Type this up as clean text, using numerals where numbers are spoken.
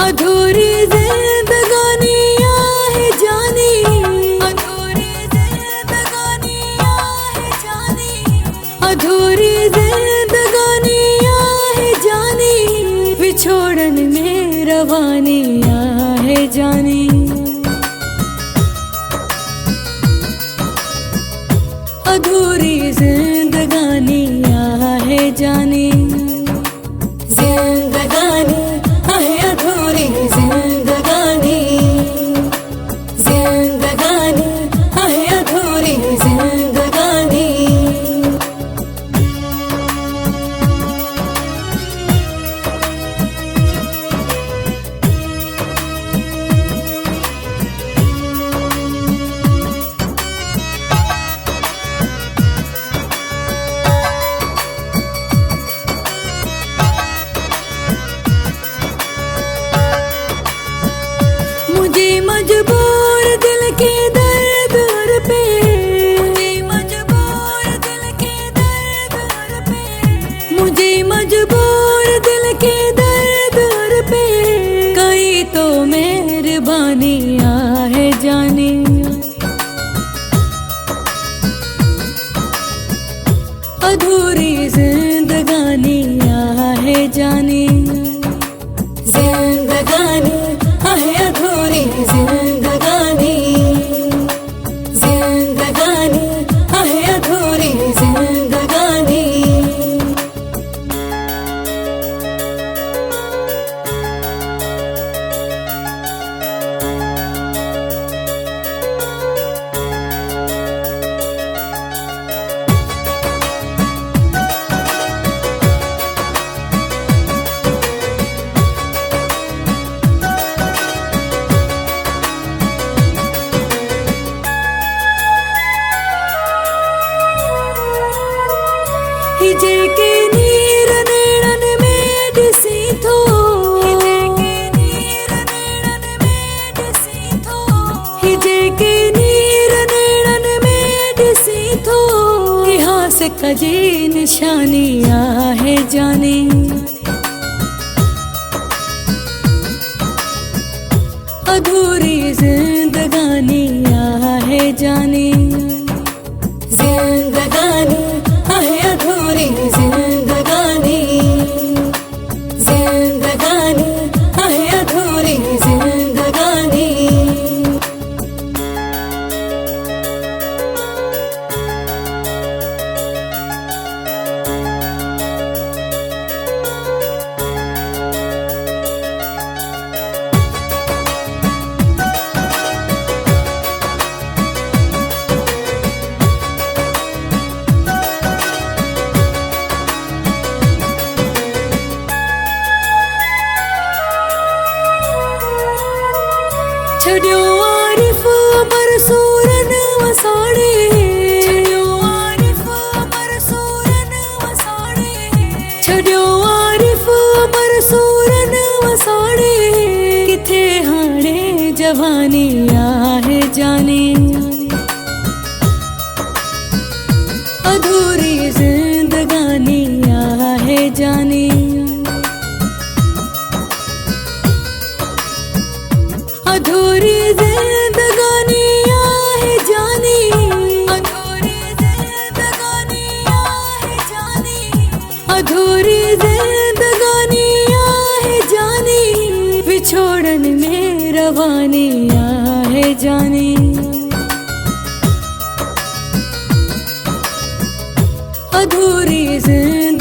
अधूरी जिंदगानी आहे जानी, अधूरी जिंदगानी आहे जानी, अधूरी जिंदगानी आहे जानी, विछोड़न में रवानी आहे जानी। अधूरी जिंदगानी आहे जानी, जिंदगानी आहे अधूरी जिंदगानी, जिंदगानी आहे अधूरी जिंदगानी। मुझे मजबूर दिल के दर्द पे, मुझे मजबूर दिल के दर्द पे, मुझे मजबूर दिल के दर्द पे, कई तो मेहरबानी आहे जानी। अधूरी जिंदगानी आहे जानी, जिंदगानी आहे अधूरी जिंदगानी, जिंदगानी आहे अधूरी जिंदगानी। हिजे के नीर नेड़न में दिसी थो, हिजे के नीर नेड़न में दिसी थो, हिजे के नीर नेड़न में दिसी थो, यहाँ से कजी निशानी आहे जानी। अधूरी जिंदगानी आहे जानी, जिंदगानी आहे अधूरी जिंदगानी, जिंदगानी आहे अधूरी जिंदगानी। छड़ियो आरिफ अमर सूरन वसाड़े, छड़ियो आरिफ अमर सूरन वसाड़े, छड़ियो आरिफ अमर सूरन वसाड़े, किथे हाणे जवानी आहे जानी। अधूरी जिंदगानी आहे जानी, अधूरी जिंदगानी आहे जानी, अधूरी जिंदगानी आहे जानी, अधूरी जिंदगानी आहे जानी, विछोड़न में रवानी आहे जानी। अधूरी जिंदगानी